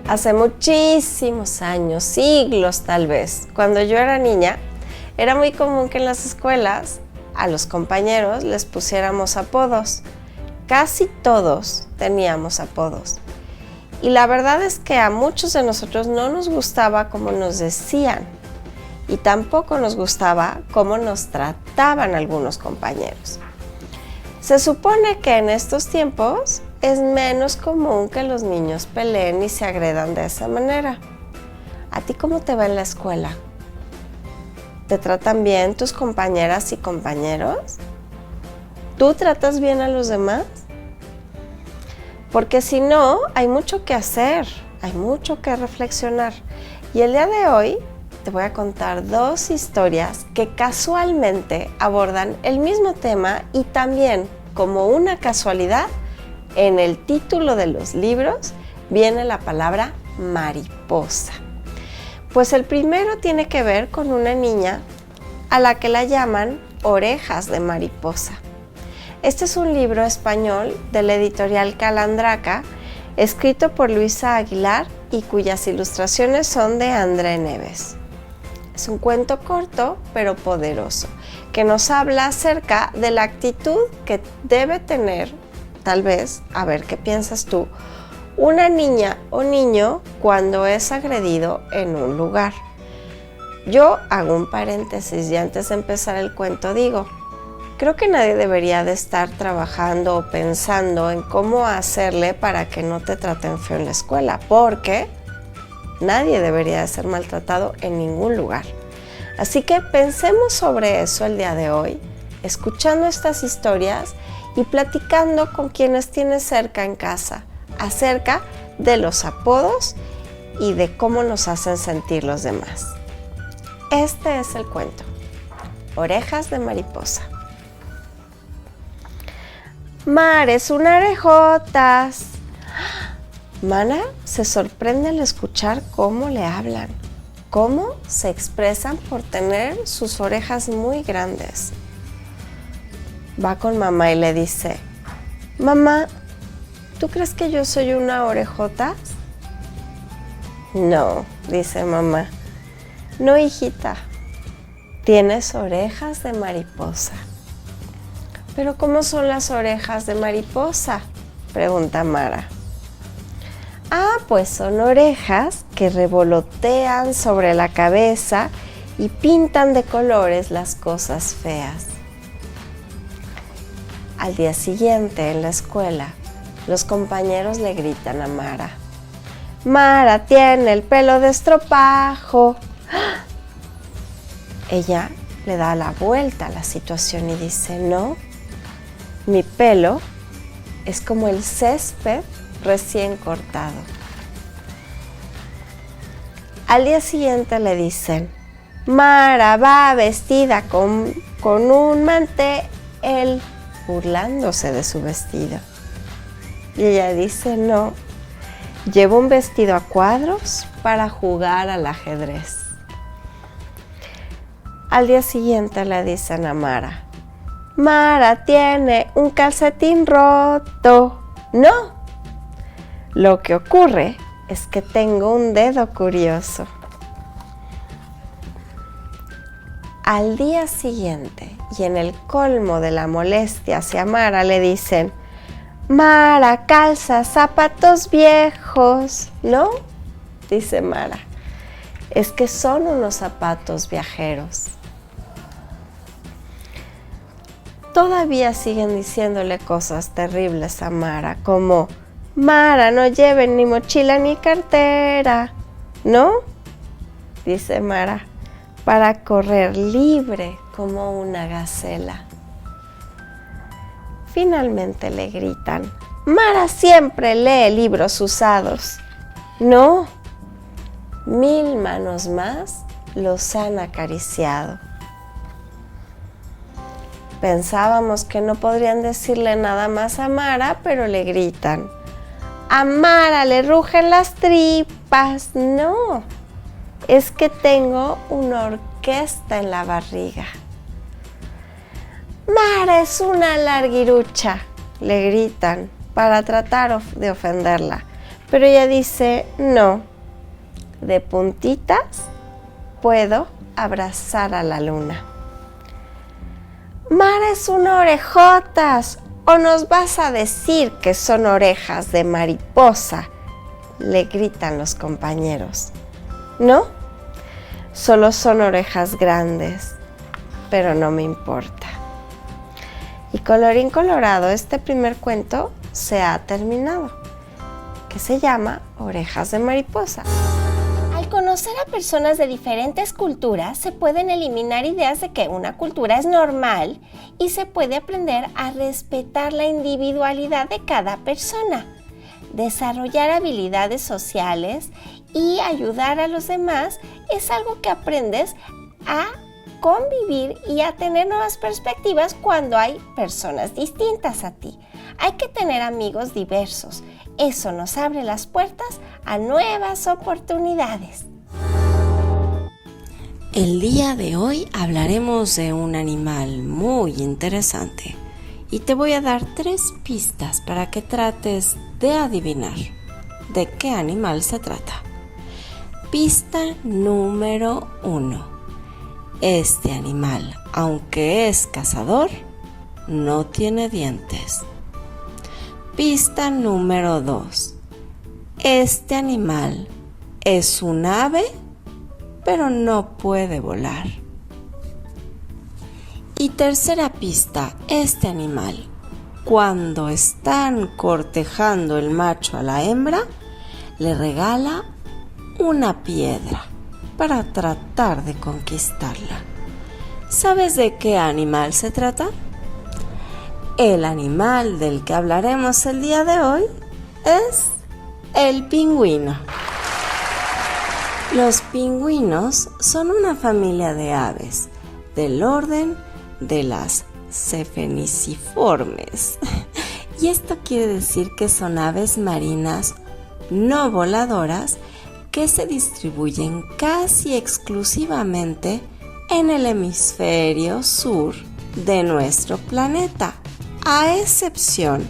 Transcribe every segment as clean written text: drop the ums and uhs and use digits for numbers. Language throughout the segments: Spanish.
Hace muchísimos años, siglos tal vez, cuando yo era niña, era muy común que en las escuelas a los compañeros les pusiéramos apodos. Casi todos teníamos apodos. Y la verdad es que a muchos de nosotros no nos gustaba cómo nos decían y tampoco nos gustaba cómo nos trataban algunos compañeros. Se supone que en estos tiempos es menos común que los niños peleen y se agredan de esa manera. ¿A ti cómo te va en la escuela? ¿Te tratan bien tus compañeras y compañeros? ¿Tú tratas bien a los demás? Porque si no, hay mucho que hacer, hay mucho que reflexionar. Y el día de hoy te voy a contar dos historias que casualmente abordan el mismo tema y también, como una casualidad, en el título de los libros viene la palabra mariposa. Pues el primero tiene que ver con una niña a la que la llaman Orejas de Mariposa. Este es un libro español de la editorial Calandraca, escrito por Luisa Aguilar y cuyas ilustraciones son de André Neves. Es un cuento corto pero poderoso, que nos habla acerca de la actitud que debe tener, tal vez, a ver qué piensas tú, una niña o niño cuando es agredido en un lugar. Yo hago un paréntesis y antes de empezar el cuento digo, creo que nadie debería de estar trabajando o pensando en cómo hacerle para que no te traten feo en la escuela, porque nadie debería de ser maltratado en ningún lugar. Así que pensemos sobre eso el día de hoy, escuchando estas historias y platicando con quienes tienes cerca en casa, acerca de los apodos y de cómo nos hacen sentir los demás. Este es el cuento, Orejas de Mariposa. Mar es un orejotas. Mana se sorprende al escuchar cómo le hablan, cómo se expresan por tener sus orejas muy grandes. Va con mamá y le dice, mamá, ¿tú crees que yo soy una orejota? No, dice mamá. No, hijita, tienes orejas de mariposa. ¿Pero cómo son las orejas de mariposa?, pregunta Mara. Ah, pues son orejas que revolotean sobre la cabeza y pintan de colores las cosas feas. Al día siguiente, en la escuela, los compañeros le gritan a Mara. Mara tiene el pelo de estropajo. ¡Ah! Ella le da la vuelta a la situación y dice, no, mi pelo es como el césped recién cortado. Al día siguiente le dicen, Mara va vestida con un mantel, burlándose de su vestido. Y ella dice, no, llevo un vestido a cuadros para jugar al ajedrez. Al día siguiente le dicen a Mara, Mara tiene un calcetín roto. No, lo que ocurre es que tengo un dedo curioso. Al día siguiente, y en el colmo de la molestia hacia Mara, le dicen, Mara calza zapatos viejos. No, dice Mara, es que son unos zapatos viajeros. Todavía siguen diciéndole cosas terribles a Mara, como, Mara, no lleven ni mochila ni cartera. ¿No? Dice Mara, para correr libre como una gacela. Finalmente le gritan, Mara siempre lee libros usados. No, 1000 manos más los han acariciado. Pensábamos que no podrían decirle nada más a Mara, pero le gritan, a Mara le rugen las tripas. No, es que tengo una orquesta en la barriga. Mara es una larguirucha, le gritan para tratar de ofenderla. Pero ella dice, no, de puntitas puedo abrazar a la luna. Mara es una orejotas, ¿o nos vas a decir que son orejas de mariposa?, le gritan los compañeros. No, solo son orejas grandes, pero no me importa. Y colorín colorado, este primer cuento se ha terminado, que se llama Orejas de Mariposa. Al conocer a personas de diferentes culturas, se pueden eliminar ideas de que una cultura es normal y se puede aprender a respetar la individualidad de cada persona, desarrollar habilidades sociales y ayudar a los demás es algo que aprendes a convivir y a tener nuevas perspectivas cuando hay personas distintas a ti. Hay que tener amigos diversos. Eso nos abre las puertas a nuevas oportunidades. El día de hoy hablaremos de un animal muy interesante y te voy a dar 3 pistas para que trates de adivinar de qué animal se trata. Pista número 1. Este animal, aunque es cazador, no tiene dientes. Pista número 2. Este animal es un ave, pero no puede volar. Y tercera pista, este animal, cuando están cortejando el macho a la hembra, le regala una piedra para tratar de conquistarla. ¿Sabes de qué animal se trata? El animal del que hablaremos el día de hoy es el pingüino. Los pingüinos son una familia de aves del orden de las cefeniciformes. Y esto quiere decir que son aves marinas no voladoras que se distribuyen casi exclusivamente en el hemisferio sur de nuestro planeta, a excepción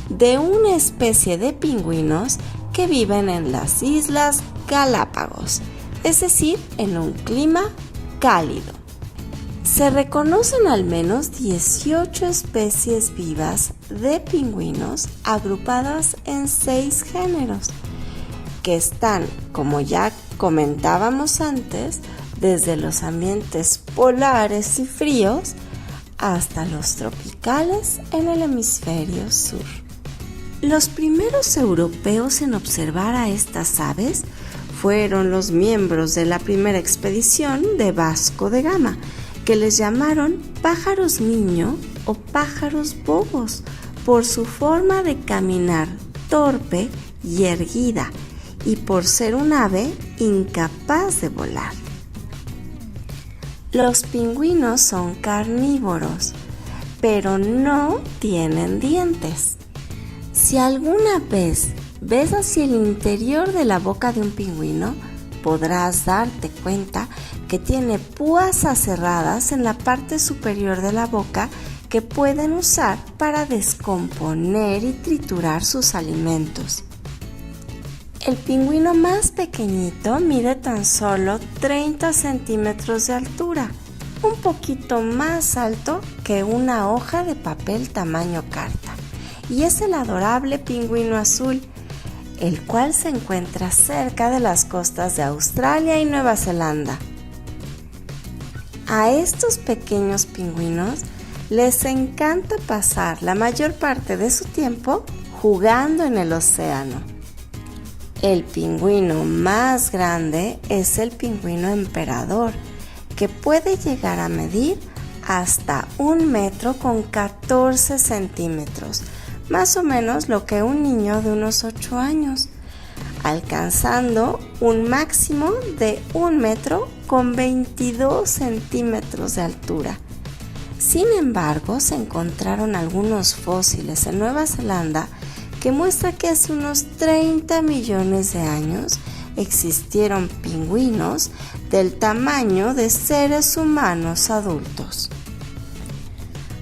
de una especie de pingüinos que viven en las Islas Galápagos, es decir, en un clima cálido. Se reconocen al menos 18 especies vivas de pingüinos agrupadas en 6 géneros, que están, como ya comentábamos antes, desde los ambientes polares y fríos hasta los tropicales en el hemisferio sur. Los primeros europeos en observar a estas aves fueron los miembros de la primera expedición de Vasco de Gama, que les llamaron pájaros niño o pájaros bobos por su forma de caminar torpe y erguida y por ser un ave incapaz de volar. Los pingüinos son carnívoros, pero no tienen dientes. Si alguna vez ves hacia el interior de la boca de un pingüino, podrás darte cuenta que tiene púas aserradas en la parte superior de la boca que pueden usar para descomponer y triturar sus alimentos. El pingüino más pequeñito mide tan solo 30 centímetros de altura, un poquito más alto que una hoja de papel tamaño carta, y es el adorable pingüino azul, el cual se encuentra cerca de las costas de Australia y Nueva Zelanda. A estos pequeños pingüinos les encanta pasar la mayor parte de su tiempo jugando en el océano. El pingüino más grande es el pingüino emperador, que puede llegar a medir hasta 1 metro con 14 centímetros, más o menos lo que un niño de unos 8 años, alcanzando un máximo de 1 metro con 22 centímetros de altura. Sin embargo, se encontraron algunos fósiles en Nueva Zelanda que muestra que hace unos 30 millones de años existieron pingüinos del tamaño de seres humanos adultos.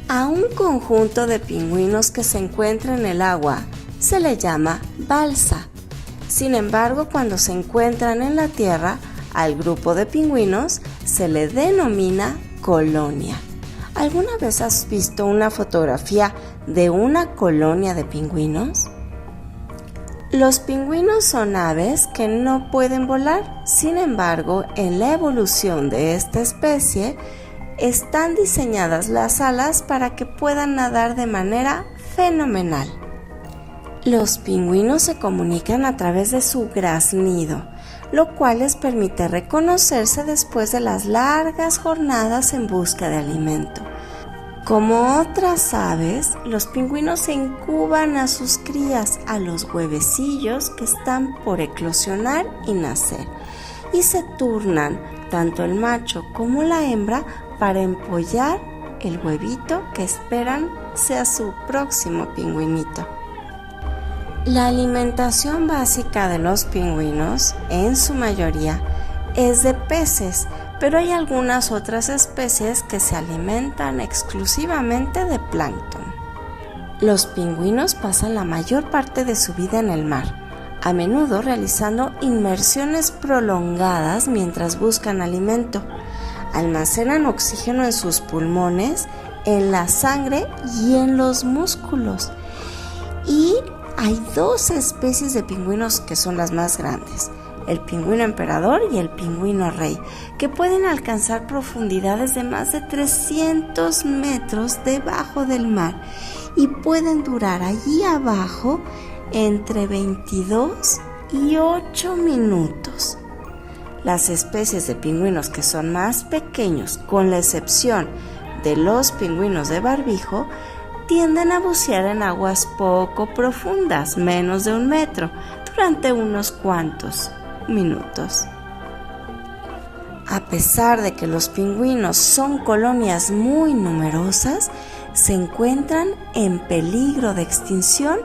A un conjunto de pingüinos que se encuentra en el agua se le llama balsa. Sin embargo, cuando se encuentran en la Tierra, al grupo de pingüinos se le denomina colonia. ¿Alguna vez has visto una fotografía de una colonia de pingüinos? Los pingüinos son aves que no pueden volar. Sin embargo, en la evolución de esta especie, están diseñadas las alas para que puedan nadar de manera fenomenal. Los pingüinos se comunican a través de su graznido, lo cual les permite reconocerse después de las largas jornadas en busca de alimento. Como otras aves, los pingüinos incuban a sus crías, a los huevecillos que están por eclosionar y nacer, y se turnan tanto el macho como la hembra para empollar el huevito que esperan sea su próximo pingüinito. La alimentación básica de los pingüinos, en su mayoría, es de peces, pero hay algunas otras especies que se alimentan exclusivamente de plancton. Los pingüinos pasan la mayor parte de su vida en el mar, a menudo realizando inmersiones prolongadas mientras buscan alimento. Almacenan oxígeno en sus pulmones, en la sangre y en los músculos. Y hay dos especies de pingüinos que son las más grandes: el pingüino emperador y el pingüino rey, que pueden alcanzar profundidades de más de 300 metros debajo del mar y pueden durar allí abajo entre 22 y 8 minutos. Las especies de pingüinos que son más pequeños, con la excepción de los pingüinos de barbijo, tienden a bucear en aguas poco profundas, menos de 1 metro, durante unos cuantos minutos. A pesar de que los pingüinos son colonias muy numerosas, se encuentran en peligro de extinción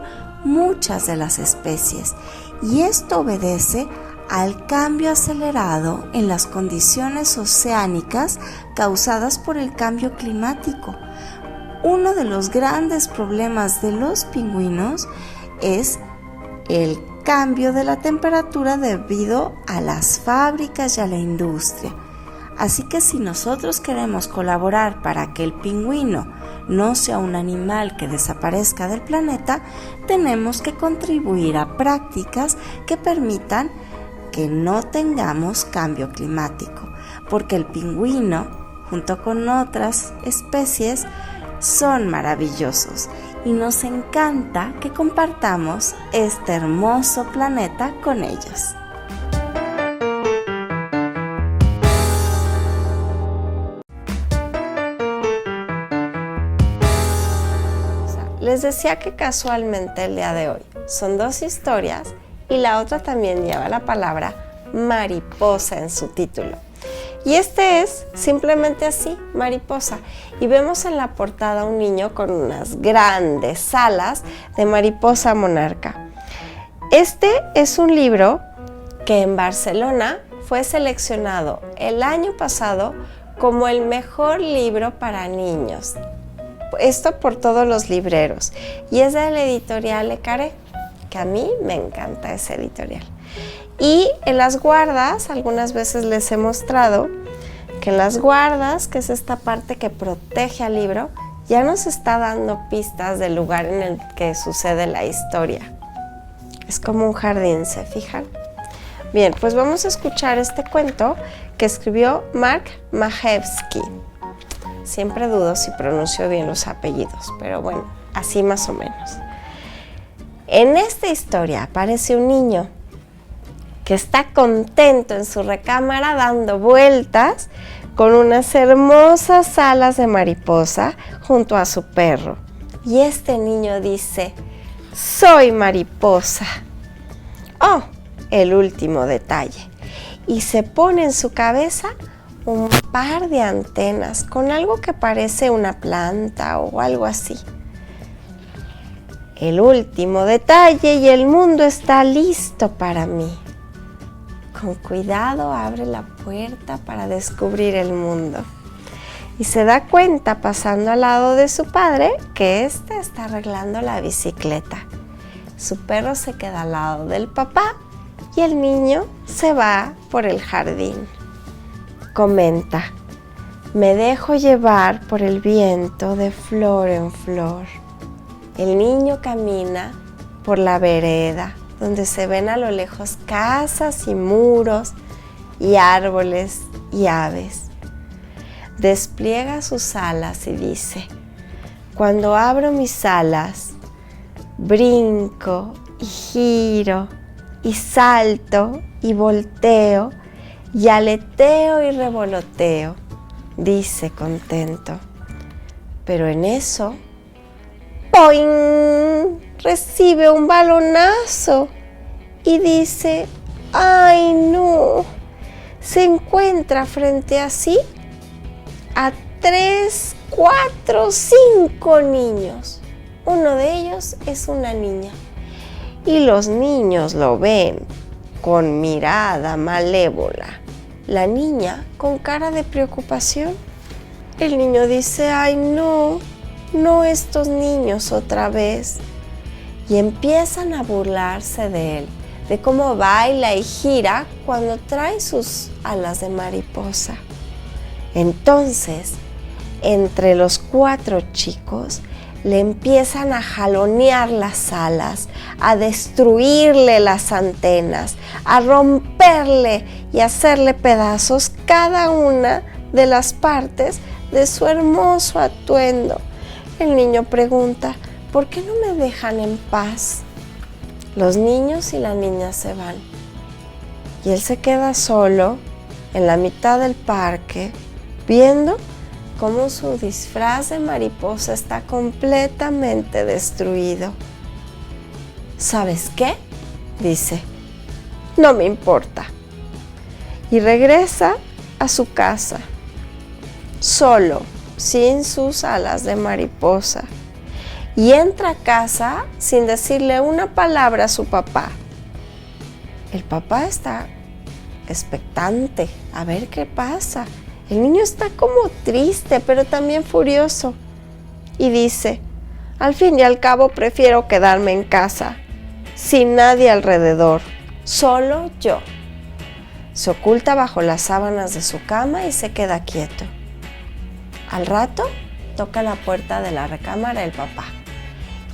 muchas de las especies, y esto obedece al cambio acelerado en las condiciones oceánicas causadas por el cambio climático. Uno de los grandes problemas de los pingüinos es el cambio de la temperatura debido a las fábricas y a la industria. Así que si nosotros queremos colaborar para que el pingüino no sea un animal que desaparezca del planeta, tenemos que contribuir a prácticas que permitan que no tengamos cambio climático, porque el pingüino, junto con otras especies, son maravillosos y nos encanta que compartamos este hermoso planeta con ellos. Les decía que casualmente el día de hoy son dos historias y la otra también lleva la palabra mariposa en su título. Y este es simplemente así, mariposa. Y vemos en la portada un niño con unas grandes alas de mariposa monarca. Este es un libro que en Barcelona fue seleccionado el año pasado como el mejor libro para niños. Esto por todos los libreros. Y es de la editorial Le Carré, que a mí me encanta ese editorial. Y en las guardas, algunas veces les he mostrado que en las guardas, que es esta parte que protege al libro, ya nos está dando pistas del lugar en el que sucede la historia. Es como un jardín, ¿se fijan? Bien, pues vamos a escuchar este cuento que escribió Mark Majewski. Siempre dudo si pronuncio bien los apellidos, pero bueno, así más o menos. En esta historia aparece un niño que está contento en su recámara dando vueltas con unas hermosas alas de mariposa junto a su perro. Y este niño dice: «Soy mariposa». Oh, el último detalle. Y se pone en su cabeza un par de antenas con algo que parece una planta o algo así. El último detalle y el mundo está listo para mí. Con cuidado abre la puerta para descubrir el mundo. Y se da cuenta, pasando al lado de su padre, que éste está arreglando la bicicleta. Su perro se queda al lado del papá y el niño se va por el jardín. Comenta: me dejo llevar por el viento de flor en flor. El niño camina por la vereda, donde se ven a lo lejos casas y muros y árboles y aves. Despliega sus alas y dice: cuando abro mis alas, brinco y giro y salto y volteo y aleteo y revoloteo, dice contento. Pero en eso, ¡poing!, recibe un balonazo y dice: ¡ay no! Se encuentra frente a sí a 3, 4, 5 niños. Uno de ellos es una niña. Y los niños lo ven con mirada malévola. La niña con cara de preocupación. El niño dice: ¡ay no! No estos niños otra vez. Y empiezan a burlarse de él, de cómo baila y gira cuando trae sus alas de mariposa. Entonces, entre los 4 chicos, le empiezan a jalonear las alas, a destruirle las antenas, a romperle y hacerle pedazos cada una de las partes de su hermoso atuendo. El niño pregunta: ¿por qué no me dejan en paz? Los niños y la niña se van y él se queda solo en la mitad del parque, viendo cómo su disfraz de mariposa está completamente destruido. ¿Sabes qué?, dice. No me importa. Y regresa a su casa, solo, sin sus alas de mariposa. Y entra a casa sin decirle una palabra a su papá. El papá está expectante a ver qué pasa. El niño está como triste, pero también furioso. Y dice: al fin y al cabo prefiero quedarme en casa, sin nadie alrededor, solo yo. Se oculta bajo las sábanas de su cama y se queda quieto. Al rato toca la puerta de la recámara el papá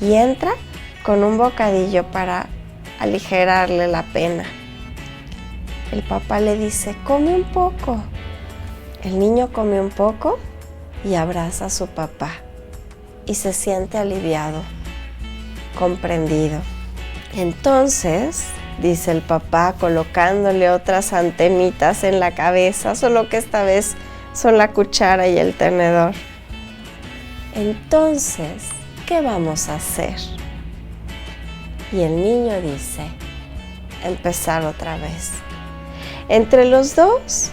y entra con un bocadillo para aligerarle la pena. El papá le dice: come un poco. El niño come un poco y abraza a su papá y se siente aliviado, comprendido. Entonces, dice el papá, colocándole otras antenitas en la cabeza, solo que esta vez son la cuchara y el tenedor. Entonces, ¿qué vamos a hacer? Y el niño dice: empezar otra vez. Entre los dos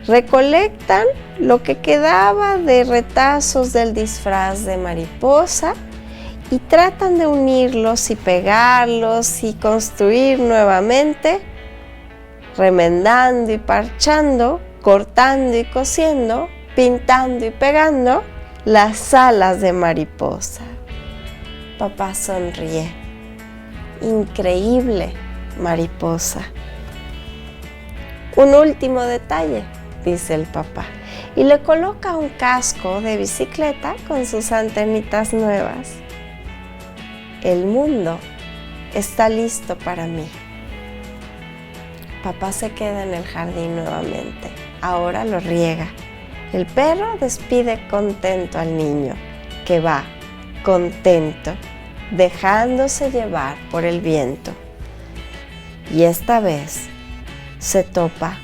recolectan lo que quedaba de retazos del disfraz de mariposa y tratan de unirlos y pegarlos y construir nuevamente, remendando y parchando, cortando y cosiendo, pintando y pegando las alas de mariposa. Papá sonríe. Increíble mariposa. Un último detalle, dice el papá, y le coloca un casco de bicicleta con sus antenitas nuevas. El mundo está listo para mí. Papá se queda en el jardín nuevamente. Ahora lo riega. El perro despide contento al niño, que va contento, dejándose llevar por el viento. Y esta vez se topa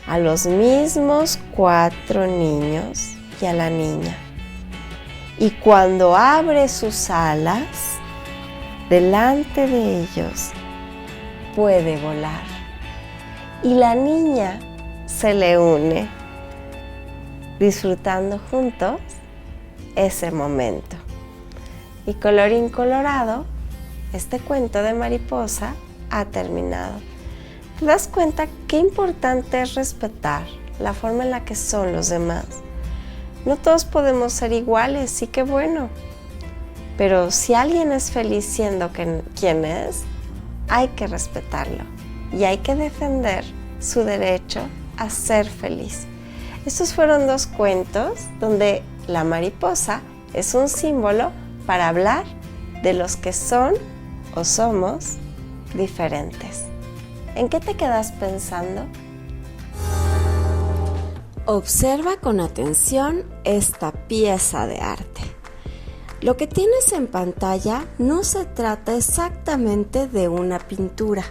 a los mismos 4 niños y a la niña. Y cuando abre sus alas, delante de ellos puede volar. Y la niña se le une, disfrutando juntos ese momento. Y colorín colorado, este cuento de mariposa ha terminado. ¿Te das cuenta qué importante es respetar la forma en la que son los demás? No todos podemos ser iguales y qué bueno. Pero si alguien es feliz siendo quien es, hay que respetarlo. y hay que defender su derecho a ser feliz. Estos fueron 2 cuentos donde la mariposa es un símbolo para hablar de los que son o somos diferentes. ¿En qué te quedas pensando? Observa con atención esta pieza de arte. Lo que tienes en pantalla no se trata exactamente de una pintura.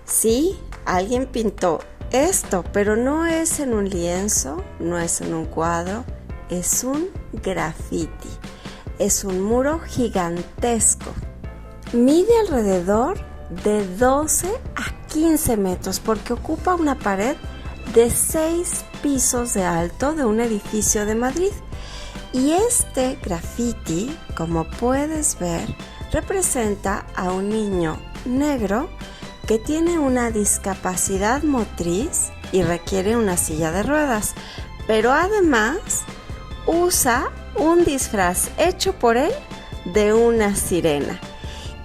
Sí, alguien pintó esto, pero no es en un lienzo, no es en un cuadro, es un graffiti. Es un muro gigantesco. Mide alrededor de 12 a 15 metros porque ocupa una pared de 6 pisos de alto de un edificio de Madrid. Y este graffiti, como puedes ver, representa a un niño negro que tiene una discapacidad motriz y requiere una silla de ruedas, pero además usa un disfraz hecho por él de una sirena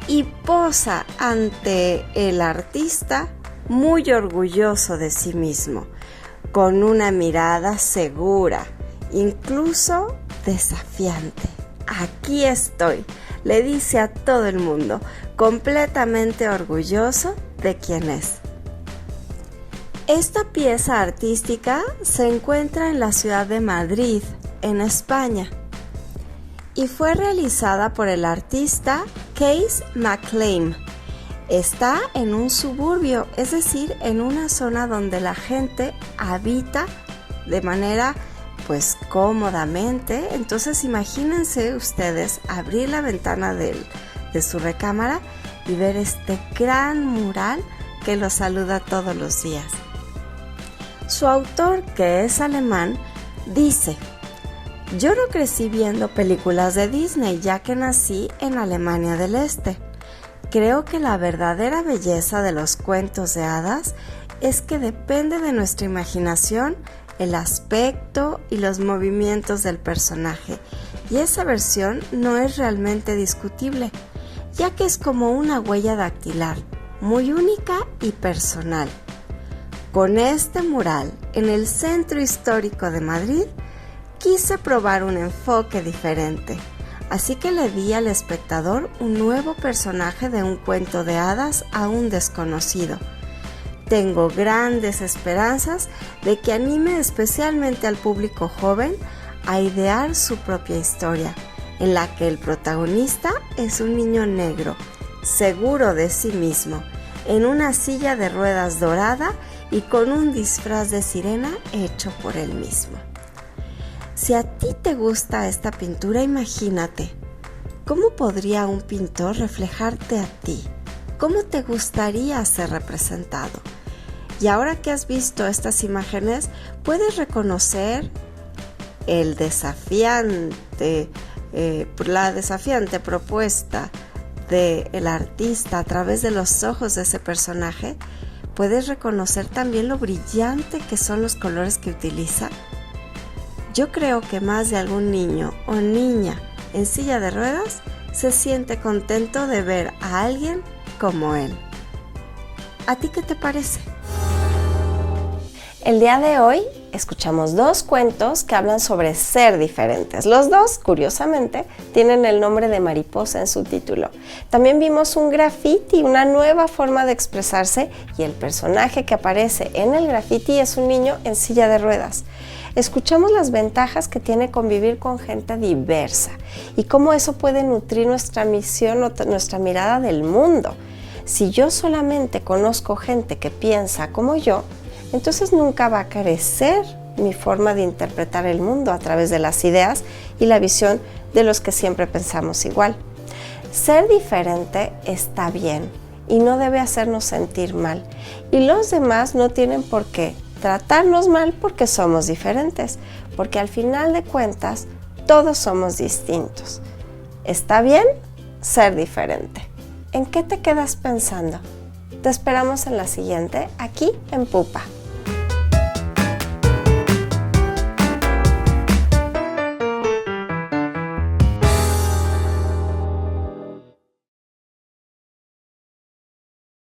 y posa ante el artista muy orgulloso de sí mismo, con una mirada segura, incluso desafiante. Aquí estoy, le dice a todo el mundo, completamente orgulloso de quién es. Esta pieza artística se encuentra en la ciudad de Madrid, en España, y fue realizada por el artista Case McLean. Está en un suburbio, es decir, en una zona donde la gente habita de manera cómodamente. Entonces imagínense ustedes abrir la ventana de su recámara y ver este gran mural que los saluda todos los días. Su autor, que es alemán, dice: yo no crecí viendo películas de Disney, ya que nací en Alemania del Este. Creo que la verdadera belleza de los cuentos de hadas es que depende de nuestra imaginación el aspecto y los movimientos del personaje, y esa versión no es realmente discutible, ya que es como una huella dactilar, muy única y personal. Con este mural, en el centro histórico de Madrid, quise probar un enfoque diferente, así que le di al espectador un nuevo personaje de un cuento de hadas aún desconocido. Tengo grandes esperanzas de que anime especialmente al público joven a idear su propia historia, en la que el protagonista es un niño negro, seguro de sí mismo, en una silla de ruedas dorada y con un disfraz de sirena hecho por él mismo. Si a ti te gusta esta pintura, imagínate, ¿cómo podría un pintor reflejarte a ti? ¿Cómo te gustaría ser representado? Y ahora que has visto estas imágenes, puedes reconocer la desafiante propuesta del artista a través de los ojos de ese personaje. Puedes reconocer también lo brillante que son los colores que utiliza. Yo creo que más de algún niño o niña en silla de ruedas se siente contento de ver a alguien como él. ¿A ti qué te parece? El día de hoy escuchamos 2 cuentos que hablan sobre ser diferentes. Los 2, curiosamente, tienen el nombre de mariposa en su título. También vimos un graffiti, una nueva forma de expresarse, y el personaje que aparece en el graffiti es un niño en silla de ruedas. Escuchamos las ventajas que tiene convivir con gente diversa y cómo eso puede nutrir nuestra misión o nuestra mirada del mundo. Si yo solamente conozco gente que piensa como yo, entonces nunca va a crecer mi forma de interpretar el mundo a través de las ideas y la visión de los que siempre pensamos igual. Ser diferente está bien y no debe hacernos sentir mal, y los demás no tienen por qué tratarnos mal porque somos diferentes, porque al final de cuentas todos somos distintos. Está bien ser diferente. ¿En qué te quedas pensando? Te esperamos en la siguiente, aquí en Pupa.